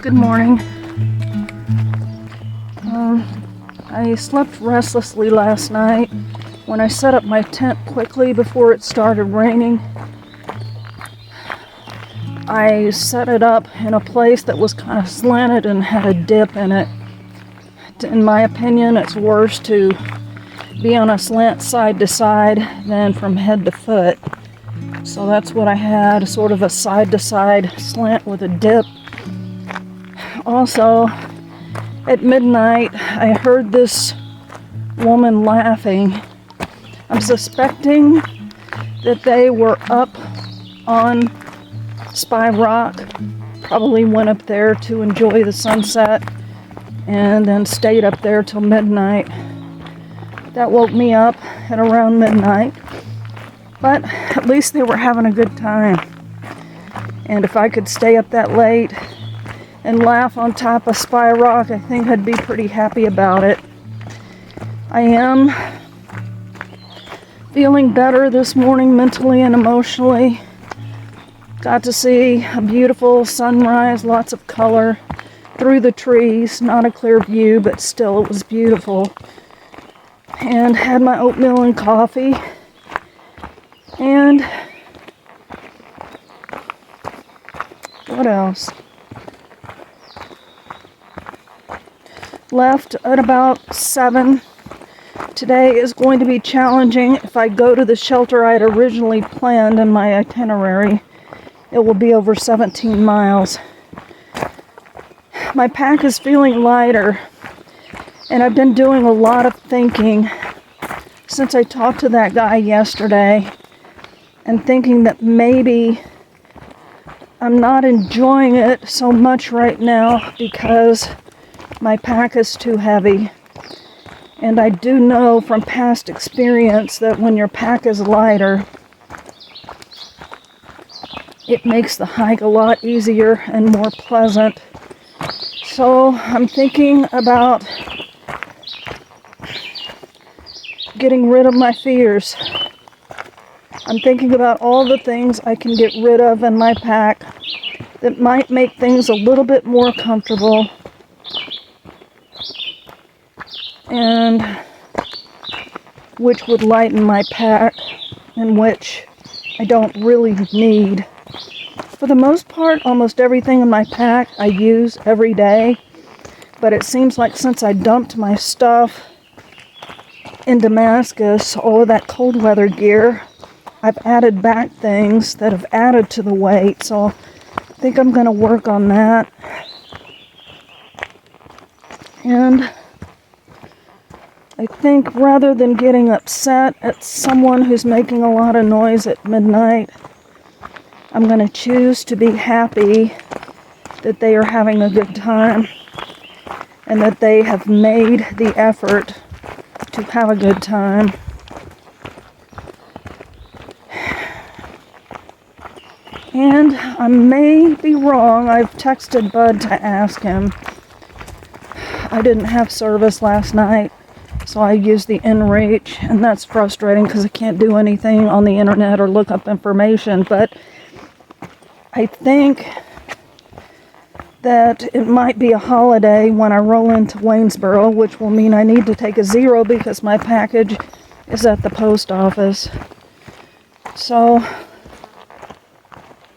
Good morning. I slept restlessly last night. When I set up my tent quickly before it started raining, I set it up in a place that was kind of slanted and had a dip in it. In my opinion, it's worse to be on a slant side to side than from head to foot. So that's what I had, sort of a side to side slant with a dip. Also, at midnight, I heard this woman laughing. I'm suspecting that they were up on Spy Rock, probably went up there to enjoy the sunset and then stayed up there till midnight. That woke me up at around midnight, but at least they were having a good time. And if I could stay up that late and laugh on top of Spy Rock, I think I'd be pretty happy about it. I am feeling better this morning mentally and emotionally. Got to see a beautiful sunrise, lots of color through the trees. Not a clear view, but still it was beautiful. And had my oatmeal and coffee. And what else? Left at about 7. Today is going to be challenging. If I go to the shelter I had originally planned in my itinerary, it will be over 17 miles. My pack is feeling lighter, and I've been doing a lot of thinking since I talked to that guy yesterday, and thinking that maybe I'm not enjoying it so much right now because my pack is too heavy. And I do know from past experience that when your pack is lighter, it makes the hike a lot easier and more pleasant. So I'm thinking about getting rid of my fears. I'm thinking about all the things I can get rid of in my pack that might make things a little bit more comfortable and which would lighten my pack and which I don't really need. For the most part, almost everything in my pack I use every day, but it seems like since I dumped my stuff in Damascus, all of that cold weather gear, I've added back things that have added to the weight, so I think I'm going to work on that. And I think rather than getting upset at someone who's making a lot of noise at midnight, I'm going to choose to be happy that they are having a good time and that they have made the effort to have a good time. And I may be wrong. I've texted Bud to ask him. I didn't have service last night, so I used the inReach, and that's frustrating because I can't do anything on the internet or look up information, but I think that it might be a holiday when I roll into Waynesboro, which will mean I need to take a zero because my package is at the post office. So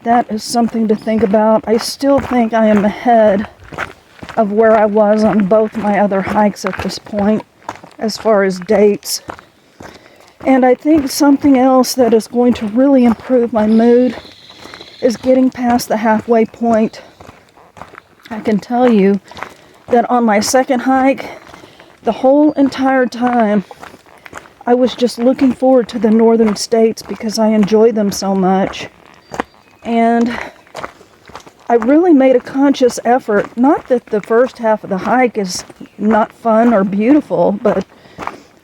that is something to think about. I still think I am ahead of where I was on both my other hikes at this point as far as dates. And I think something else that is going to really improve my mood is getting past the halfway point. I can tell you that on my second hike, the whole entire time, I was just looking forward to the northern states because I enjoy them so much. And I really made a conscious effort, not that the first half of the hike is not fun or beautiful, but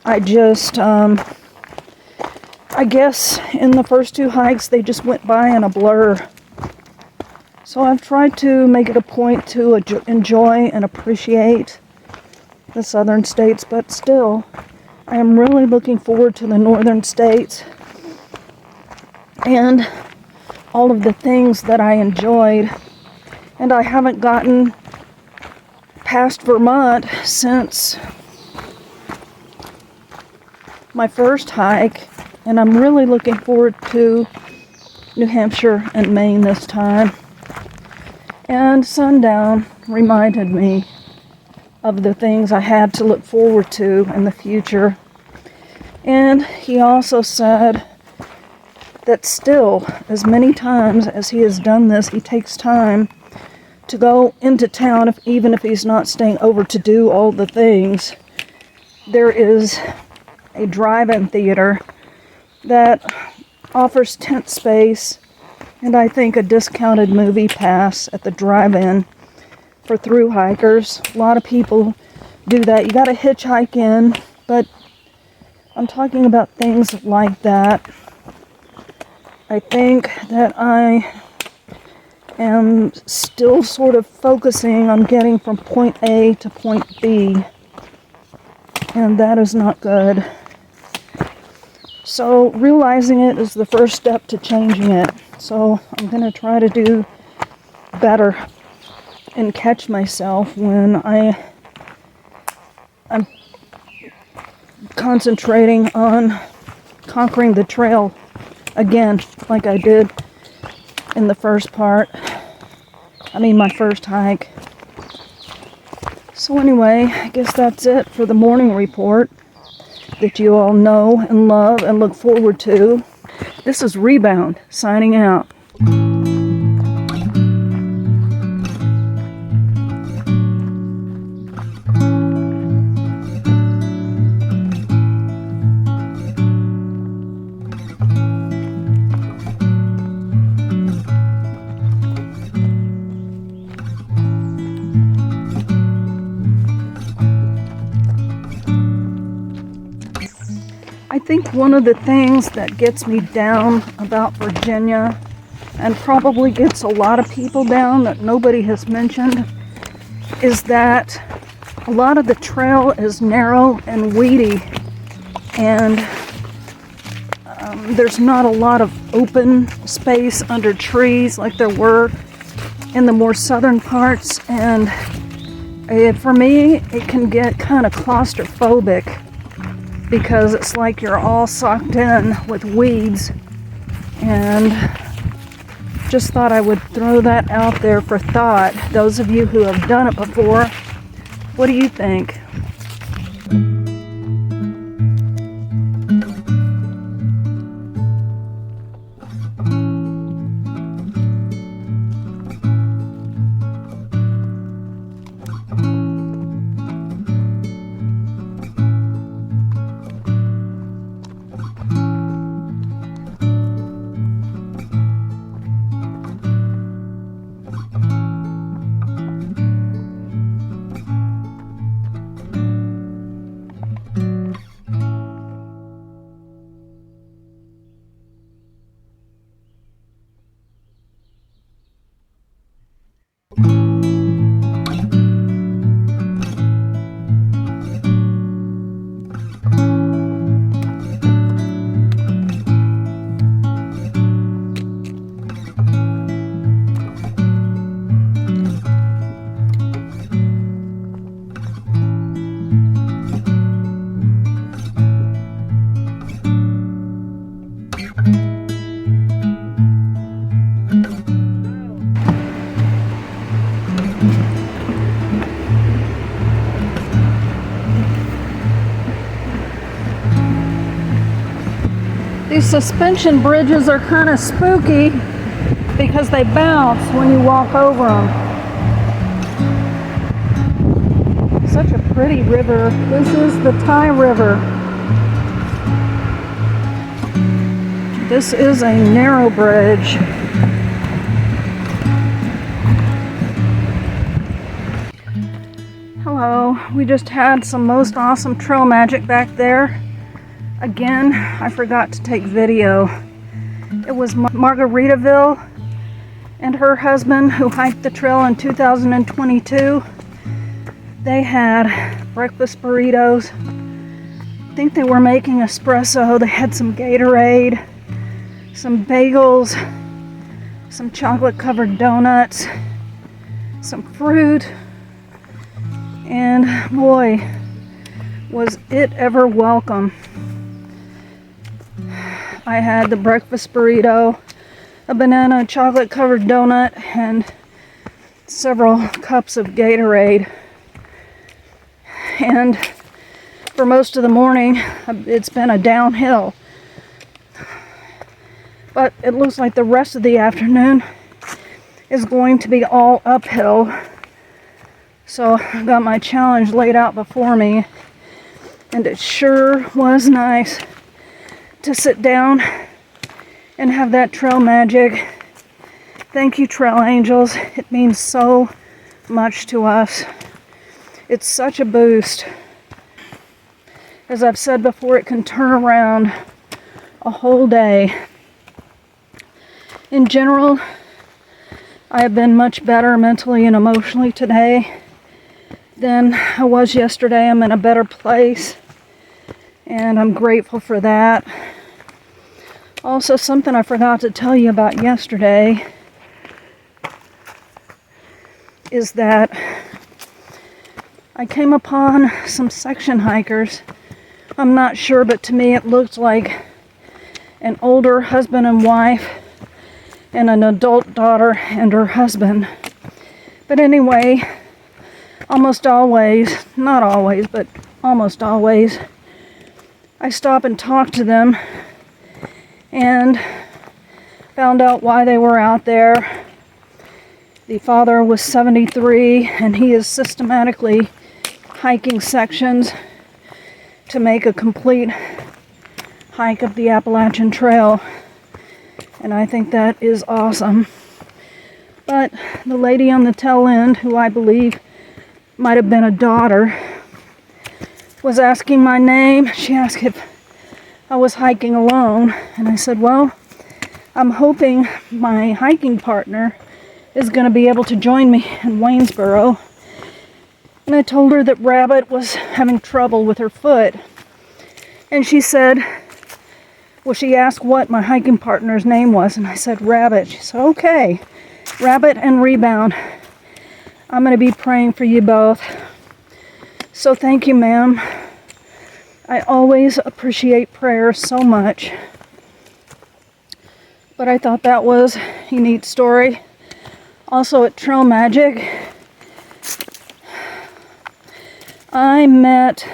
I just, I guess in the first two hikes, they just went by in a blur. So I've tried to make it a point to enjoy and appreciate the southern states, but still, I am really looking forward to the northern states and all of the things that I enjoyed. And I haven't gotten passed Vermont since my first hike, and I'm really looking forward to New Hampshire and Maine this time. And sundown reminded me of the things I had to look forward to in the future. And he also said that still, as many times as he has done this, he takes time to go into town, even if he's not staying over to do all the things. There is a drive-in theater that offers tent space and I think a discounted movie pass at the drive-in for through hikers. A lot of people do that. You got to hitchhike in, but I'm talking about things like that. I think that I am still sort of focusing on getting from point A to point B, and that is not good. So realizing it is the first step to changing it. So I'm going to try to do better and catch myself when I'm concentrating on conquering the trail again, like I did in the first part. My first hike. So anyway, I guess that's it for the morning report that you all know and love and look forward to. This is Rebound, signing out. I think one of the things that gets me down about Virginia, and probably gets a lot of people down that nobody has mentioned, is that a lot of the trail is narrow and weedy, and there's not a lot of open space under trees like there were in the more southern parts, and for me it can get kind of claustrophobic because it's like you're all socked in with weeds. And just thought I would throw that out there for thought. Those of you who have done it before, what do you think? These suspension bridges are kind of spooky because they bounce when you walk over them. Such a pretty river. This is the Thai River. This is a narrow bridge. Hello, we just had some most awesome trail magic back there. Again, I forgot to take video. It was Margaritaville and her husband who hiked the trail in 2022. They had breakfast burritos. I think they were making espresso. They had some Gatorade, some bagels, some chocolate covered donuts, some fruit, And boy, was it ever welcome. I had the breakfast burrito, a banana chocolate covered donut, and several cups of Gatorade. And for most of the morning, it's been a downhill. But it looks like the rest of the afternoon is going to be all uphill. So I've got my challenge laid out before me, and it sure was nice to sit down and have that trail magic. Thank you, trail angels. It means so much to us. It's such a boost. As I've said before, it can turn around a whole day. In general, I have been much better mentally and emotionally today than I was yesterday. I'm in a better place, and I'm grateful for that. Also, something I forgot to tell you about yesterday is that I came upon some section hikers. I'm not sure, but to me it looked like an older husband and wife and an adult daughter and her husband. But anyway, almost always, not always, but almost always, I stop and talk to them and found out why they were out there. The father was 73, and he is systematically hiking sections to make a complete hike of the Appalachian Trail. And I think that is awesome. But the lady on the tail end, who I believe might have been a daughter, was asking my name. She asked if I was hiking alone, and I said, well, I'm hoping my hiking partner is going to be able to join me in Waynesboro. And I told her that Rabbit was having trouble with her foot. And she said, well, she asked what my hiking partner's name was, and I said Rabbit. She said, okay, Rabbit and Rebound. I'm going to be praying for you both. So thank you, ma'am. I always appreciate prayer so much. But I thought that was a neat story. Also at Trail Magic, I met,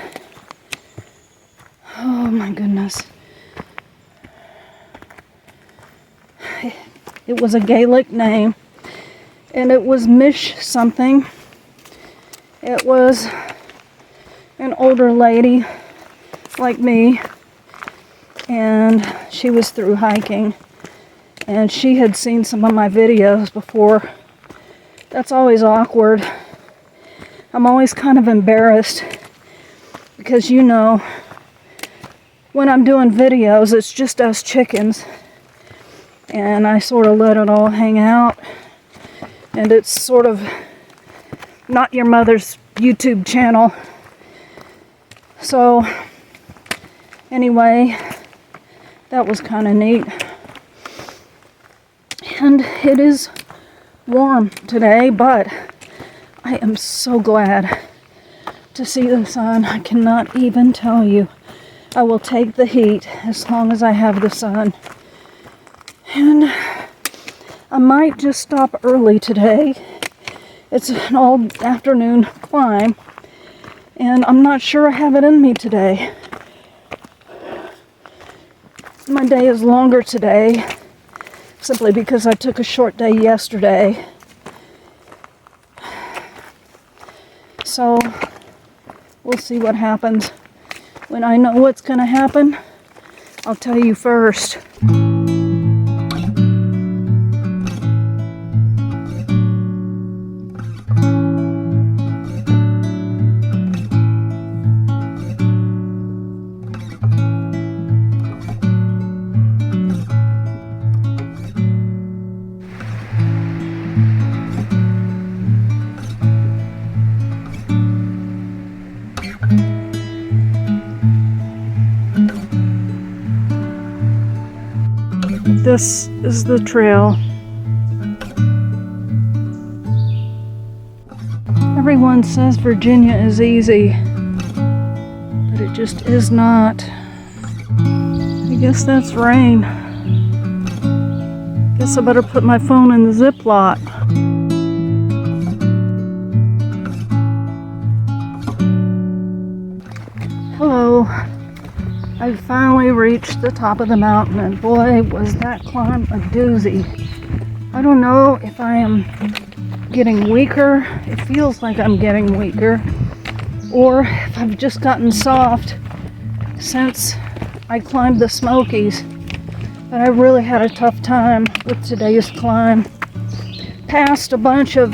oh my goodness, it was a Gaelic name, and it was Mish something. It was an older lady like me, and she was through hiking, and she had seen some of my videos before. That's always awkward. I'm always kind of embarrassed because, you know, when I'm doing videos, it's just us chickens, and I sort of let it all hang out, and it's sort of not your mother's YouTube channel. So anyway, that was kind of neat. And it is warm today, but I am so glad to see the sun. I cannot even tell you. I will take the heat as long as I have the sun. And I might just stop early today. It's an all afternoon climb, and I'm not sure I have it in me today. My day is longer today, simply because I took a short day yesterday. So we'll see what happens. When I know what's going to happen, I'll tell you first. This is the trail. Every Everyone says Virginia is easy, but it just is not. I guess that's rain. Guess I better put my phone in the Ziploc. Hello. I finally reached the top of the mountain, and boy, was that climb a doozy. I don't know if I am getting weaker. It feels like I'm getting weaker. Or if I've just gotten soft since I climbed the Smokies. But I really had a tough time with today's climb. Passed a bunch of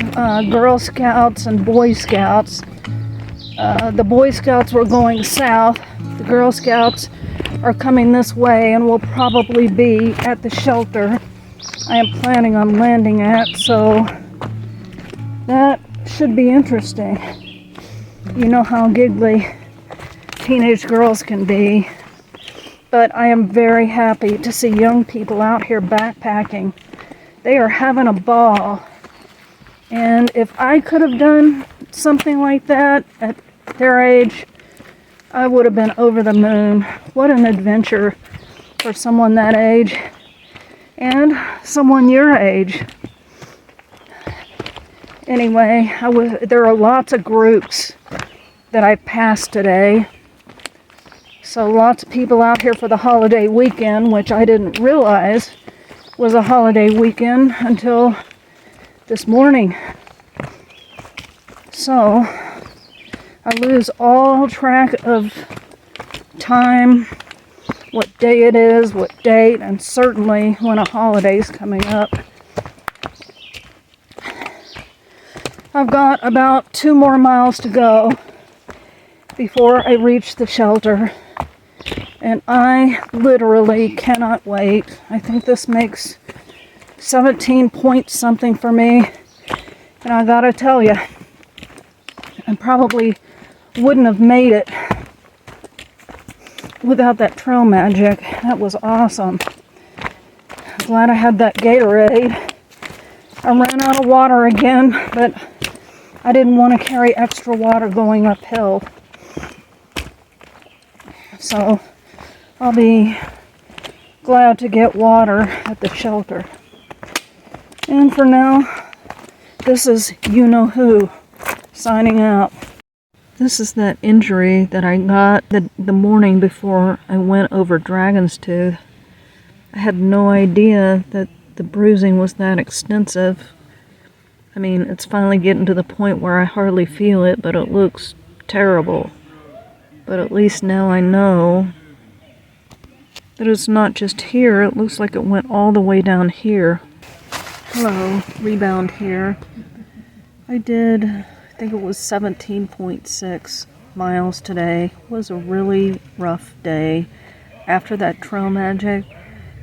Girl Scouts and Boy Scouts. The Boy Scouts were going south. The Girl Scouts are coming this way and will probably be at the shelter I am planning on landing at, so that should be interesting. You know how giggly teenage girls can be. But I am very happy to see young people out here backpacking. They are having a ball. And if I could have done something like that at their age, I would have been over the moon. What an adventure for someone that age and someone your age. Anyway, there are lots of groups that I passed today. So lots of people out here for the holiday weekend, which I didn't realize was a holiday weekend until this morning. So I lose all track of time, what day it is, what date, and certainly when a holiday's coming up. I've got about 2 more miles to go before I reach the shelter. And I literally cannot wait. I think this makes 17 point something for me. And I gotta tell you, I probably wouldn't have made it without that trail magic. That was awesome. I'm glad I had that Gatorade. I ran out of water again, but I didn't want to carry extra water going uphill. So I'll be glad to get water at the shelter. And for now, this is you-know-who signing out. This is that injury that I got the morning before I went over Dragon's Tooth. I had no idea that the bruising was that extensive. I mean, it's finally getting to the point where I hardly feel it, but it looks terrible. But at least now I know that it's not just here. It looks like it went all the way down here. Hello, rebound here. I think it was 17.6 miles today. It was a really rough day. After that trail magic,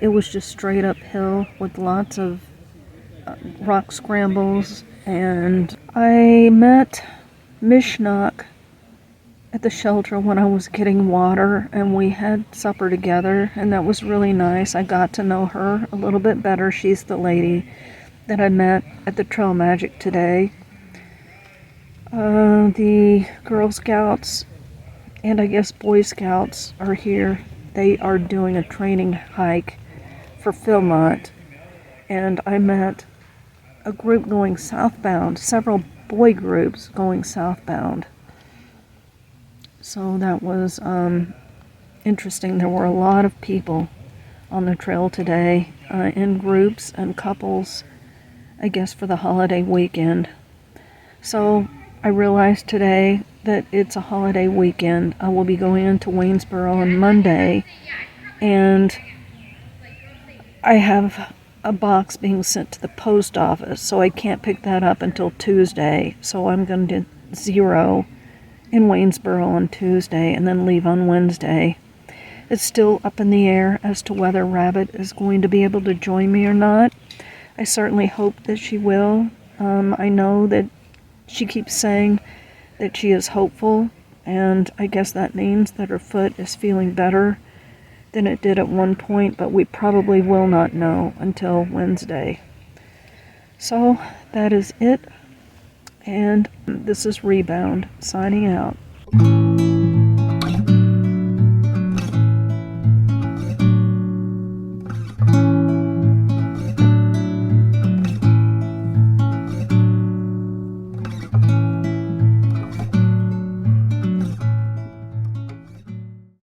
it was just straight uphill with lots of rock scrambles. And I met Mishnak at the shelter when I was getting water, and we had supper together, and that was really nice. I got to know her a little bit better. She's the lady that I met at the Trail Magic today. The Girl Scouts and I guess Boy Scouts are here. They are doing a training hike for Philmont, and I met a group going southbound, several boy groups going southbound. So that was interesting. There were a lot of people on the trail today, in groups and couples, I guess for the holiday weekend. So I realized today that it's a holiday weekend. I will be going into Waynesboro on Monday, and I have a box being sent to the post office, so I can't pick that up until Tuesday. So I'm going to zero in Waynesboro on Tuesday and then leave on Wednesday. It's still up in the air as to whether Rabbit is going to be able to join me or not. I certainly hope that she will. I know that she keeps saying that she is hopeful, and I guess that means that her foot is feeling better than it did at one point, but we probably will not know until Wednesday. So that is it. And this is Rebound signing out.